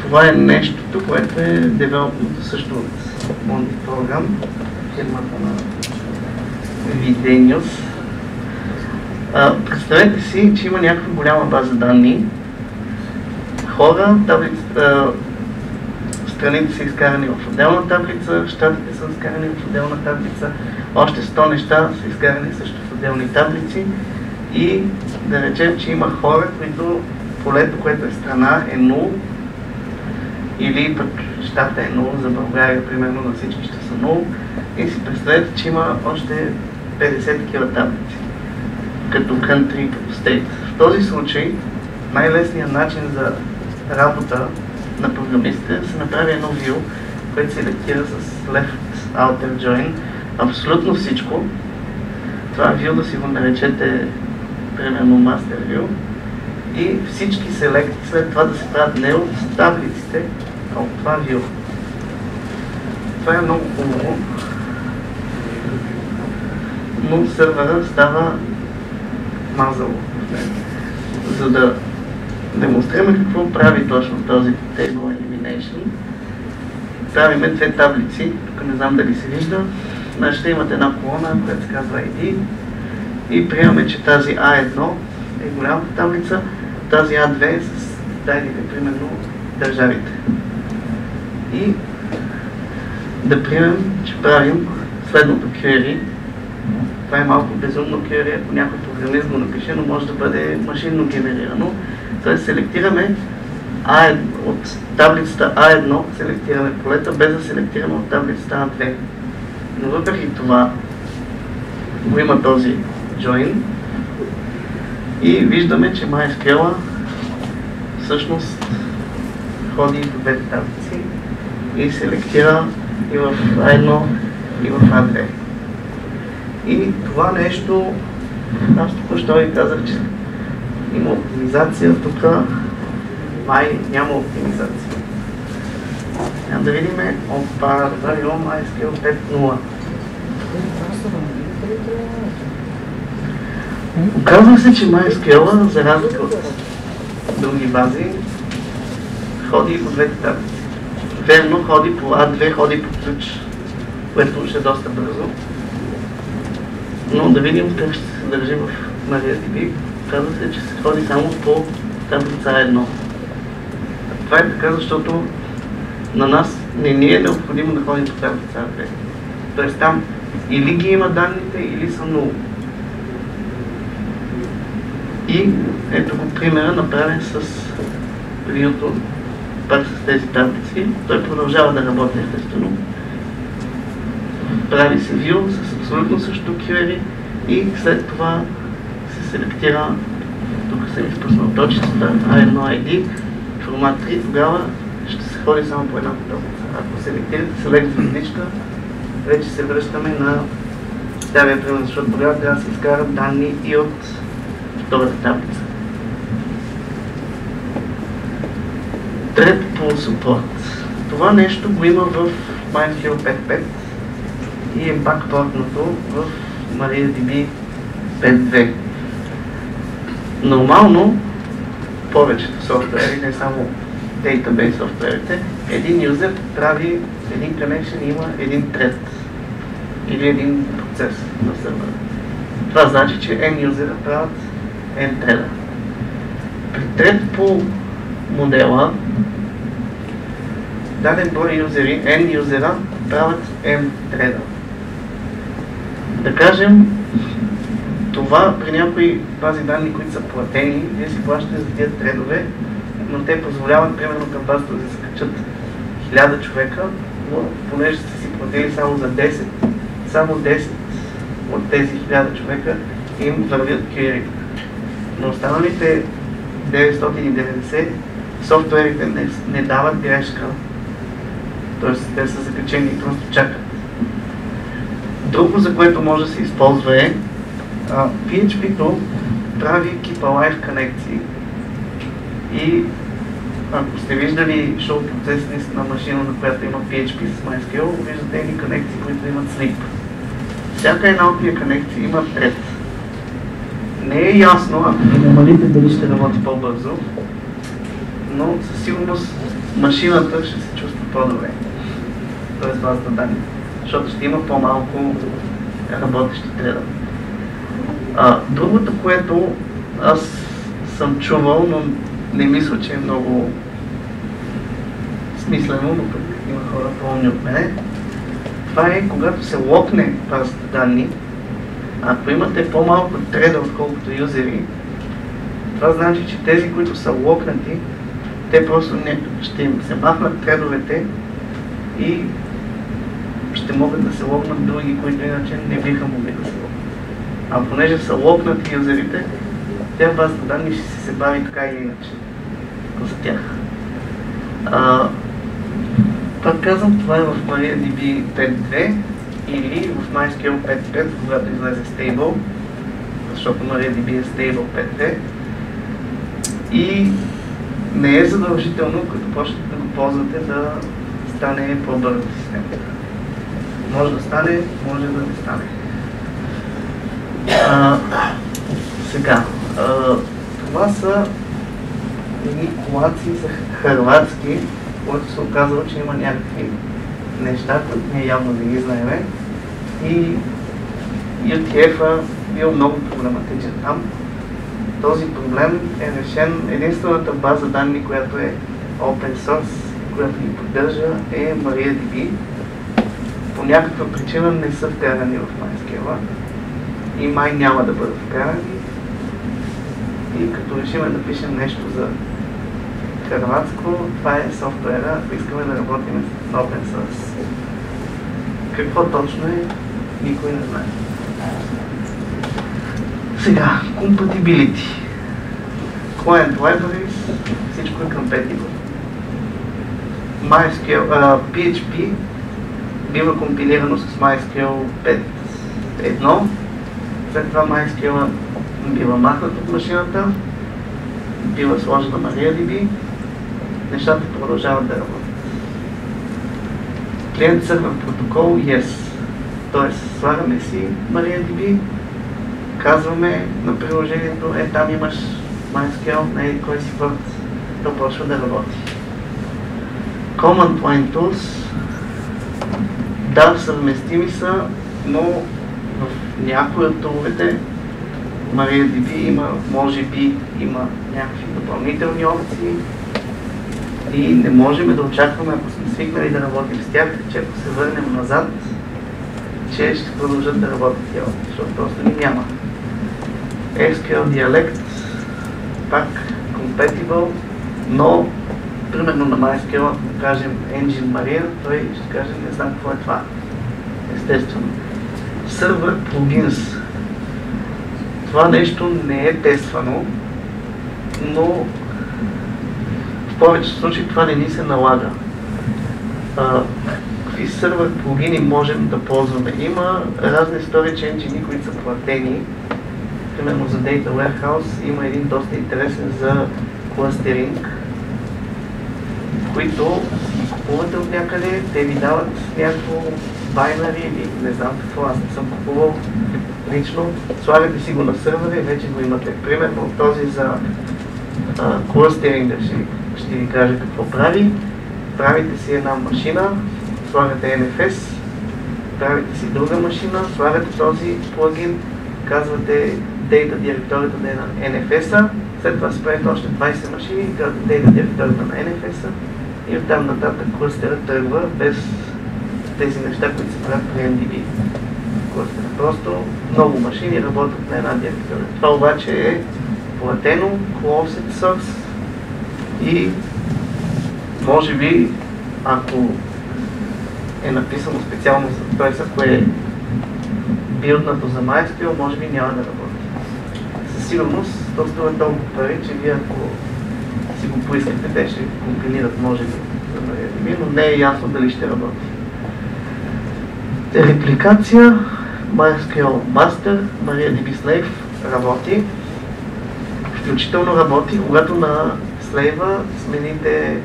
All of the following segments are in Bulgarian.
Това е нещото, което е девелопнато също от Monty Program, фирмата на Videnius. Представете си, че има някаква голяма база данни. Хора, страните са изкарани в отделна таблица, щатите са изкарани в отделна таблица, още 100 неща са изкарани също в отделни таблици и да речем, че има хора, които полето, което е страна, е 0 или пък щата е 0, за България примерно на всички ще са 0 и си представете, че има още 50 такива таблици, като country, като state. В този случай най-лесният начин за работа на програмистите е да се направи едно view, което се селектира с left outer join абсолютно всичко. Това view да си го наречете примерно master view и всички селекти след това да се правят не от таблиците, а от това view. Това е много хубаво, но сървъра става мазало. За да демонстрираме какво прави точно този Table Elimination, правиме две таблици. Тук не знам дали се вижда. Значи ще имате една колона, която се казва ID и приемаме, че тази A1 е голямата таблица, тази A2 е с дадените, примерно, държавите. И да приемем, че правим следното query. Това е малко безумно query, ако някой програмист го напише, но може да бъде машинно генерирано. Тоест селектираме от таблицата A1, селектираме полета, без да селектираме от таблицата A2. Но въпреки това го има този join и виждаме, че MySQL всъщност ходи по двете таблици и селектира и в A1 и в A2. И това нещо, аз току-що ви казах, че има оптимизация, тук май няма оптимизация. Да видим, опа, добре, имам MySQL 5.0. Оказва се, че MySQL, за разлика от други бази, ходи по двете таблици. Верно, ходи по A2, ходи по ключ, което ще е доста бързо. Но да видим как ще се държи в MariaDB. Казва се, че се ходи само по таблица A1. Това е така, защото на нас не ни е необходимо да ходим по таблица A2. Тоест там или ги има данните, или са 0. И ето го примера, направен с view-то, пак с тези таблици. Той продължава да работи естествено. Прави се view с абсолютно същото query и след това се селектира, тук съм изпуснал точицата, A1 ID, формат 3, тогава ще се ходи само по една таблица. Ако селектирате select звездичка, вече се връщаме на стария пример, защото тогава трябва да се изкарат данни и от втората таблица. Thread Pool Support. Това нещо го има в MySQL 5.5 и е бакпортнато в MariaDB 5.2. Нормално, повечето софтуери, не само database софтуерите, един юзер прави един connection и има един thread или един процес на сървъра. Това значи, че end юзера правят end thread. При thread pool модела даден брой юзери, end юзера правят end thread. Да кажем, това при някои бази данни, които са платени, вие си плащате за тези тредове, но те позволяват, примерно към базата да се качат 1000 човека, но понеже сте си платили само за 10, само 10 от тези 1000 човека им вървят query. Но останалите 990 софтуерите не дават грешка, т.е. те са закачени и просто чакат. Друго, за което може да се използва е PHP-то прави Keep Alive конекции и ако сте виждали шоу процеснист на машина, на която има PHP с MySQL, виждате едни конекции, които имат sleep. Всяка една от тия конекции има thread. Не е ясно, ако ги намалите, дали ще работи по-бързо, но със сигурност машината ще се чувства по-добре. Т.е. базата данни, защото ще има по-малко работещи тредове. Другото, което аз съм чувал, но не мисля, че е много смислено, но пък има хора по-умни от мене. Това е, когато се локне базата данни, ако имате по-малко треда, отколкото юзери, това значи, че тези, които са локнати, те просто ще им се махнат тредовете и ще могат да се локнат други, които иначе не биха могли да се локнат. А понеже са локнати юзерите, тя базата данни ще се бави така или иначе за тях. Пак казвам, това е в MariaDB 5.2 или в MySQL 5.5, когато излезе Stable, защото MariaDB е Stable 5.2 и не е задължително, като почнете да го ползвате, да стане по-бърза системата. Може да стане, може да не стане. Сега, това са едни колации за хърватски, който се оказва, че има някакви неща, които ние явно не ги знаем. И UTF-а бил много проблематичен там. Този проблем е решен. Единствената база данни, която е open source, която ни поддържа, е MariaDB. По някаква причина не са вкарани в MySQL и май няма да бъдат вкарани. И като решим да пишем нещо за хърватско, това е софтуера, ако искаме да работим с open source. Какво точно е, никой не знае. Сега, compatibility. Client libraries, всичко е compatible. PHP бива компилирано с MySQL 5.1. След това MySQL бива махнат от машината, бива сложен на MariaDB, нещата продължават да работят. Клиент-сървър протокол, yes. Тоест, слагаме си MariaDB, казваме на приложението, там имаш MySQL, на кой си път, то почва да работи. Command Line Tools, да, съвместими са, но в някои от туловете MariaDB има, може би, има някакви допълнителни опции и не можем да очакваме, ако сме свикнали да работим с тях, че ако се върнем назад, че ще продължат да работят тя, защото просто ни няма. SQL Dialect, пак compatible, но примерно на MySQL, ако кажем Engine Maria, той ще каже, не знам какво е това. Естествено. Server Plugins. Това нещо не е тествано, но в повечето случаи това не ни се налага. Какви сервер плагини можем да ползваме? Има разни storage engine, които са платени. Примерно за Data Warehouse има един доста интересен за кластеринг, които си купувате от някъде, те ви дават някакво байнари или не знам какво, аз не съм купувал лично. Слагате си го на сървъра и вече го имате. Примерно този за кластеринг, ще ви кажа какво прави. Правите си една машина, слагате NFS, правите си друга машина, слагате този плагин, казвате Data директорията да е на NFS-а, след това спрете още 20 машини и казвате Data директорията на NFS-а и оттам нататък клъстерът тръгва без тези неща, които се правят при MDB клъстера. Просто много машини работят на една директория. Това обаче е платено, closed source и може би, ако е написано специално за т.е. ако е билднато за MySQL, може би няма да работи. Със сигурност, то струва толкова пари, че вие ако си го поискате, те ще компилират, може би, за MariaDB, но не е ясно дали ще работи. Репликация, MySQL Master, MariaDB Slave работи. Включително работи, когато на слейва смените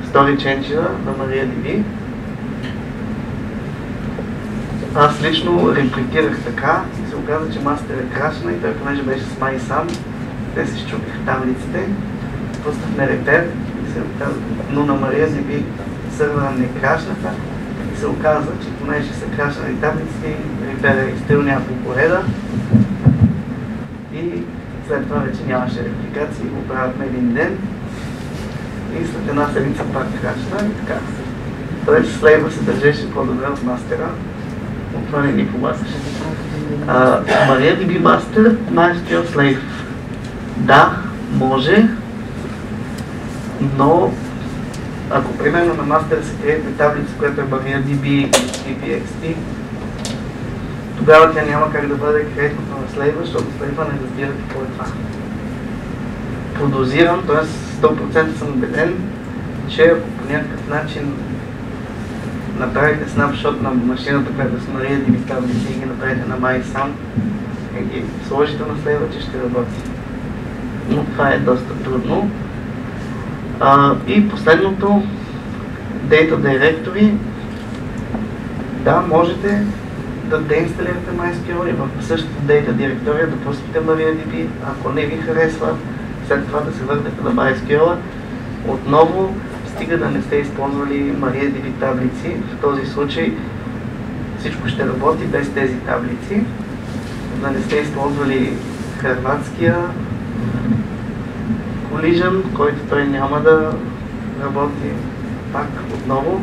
Storage Engine на MariaDB. Аз лично репликирах така и се оказа, че мастер е крашена и той понеже беше с MySam, те се счупиха таблиците, пуснахме репер и се оказа, но на MariaDB сървъра не крашнаха и се оказа, че понеже са крашнали таблици, Repair е изтрил няколко реда и след това вече нямаше репликации, го правихме един ден и след една седмица пак крашна и така. Тоест слейва се държеше по-добре от мастера, от това не ни помасаше. MariaDB Master, MySQL Slave. Да, може, но ако примерно на мастера се креатне таблица, която е MariaDB и PPXT, тогава тя няма как да бъде креатната на слейва, защото слейва не разбира какво е това. Подозирам, т.е. 100% съм убеден, че ако по някакъв начин направите снапшот на машината, която с MariaDB таблици и ги направите на MySam и ги сложите на слейва, че ще работи. Но това е доста трудно. И последното, Data Directory. Да, можете да деинсталирате MySQL и в същата Data Directory да пуснете MariaDB. Ако не ви харесва, след това да се върнете на MySQL. Отново, стига да не сте използвали MariaDB таблици. В този случай всичко ще работи без тези таблици. Да не сте използвали хърватския collision, който той няма да работи пак отново.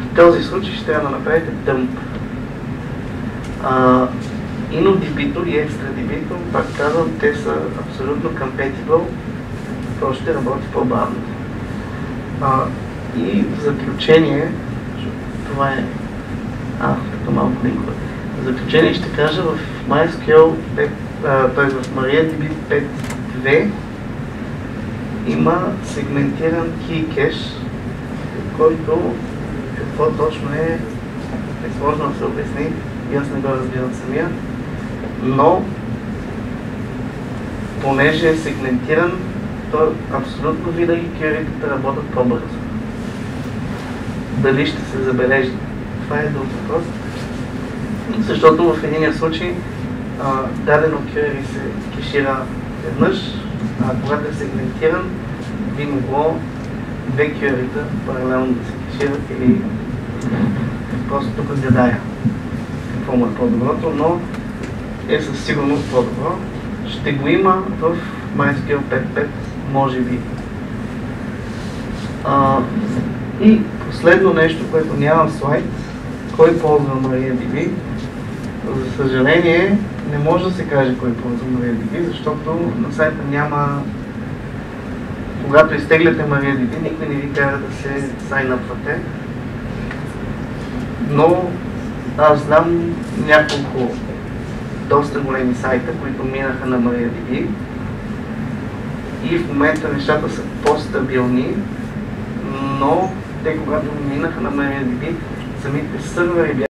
В този случай ще трябва да направите dump. InnoDB-то и ExtraDB-то, пак казвам, те са абсолютно compatible, то ще работи по-бавно. И в заключение, това е така малко линкове. В заключение ще кажа, в MySQL, т.е. в MariaDB 5.2 има сегментиран key cache, който какво точно е сложно да се обясни и аз не го разбирам самия, но понеже е сегментиран, то абсолютно винаги кюритата работят по-бързо. Дали ще се забележи? Това е друг въпрос. Защото в единия случай дадено query се кешира веднъж, а когато е сегментиран, би могло две query-та паралелно да се кешират или просто тук гадая какво му е по-доброто, но е със сигурност по-добро. Ще го има в MySQL 5.5, може би. И последно нещо, което нямам слайд, кой ползва MariaDB? За съжаление, не може да се каже кой ползва MariaDB, защото на сайта няма... Когато изтегляте MariaDB, никой не ви кара да се сайнъпвате. Но аз знам няколко доста големи сайта, които минаха на MariaDB и в момента нещата са по-стабилни, но те когато минаха на MariaDB, самите сървъри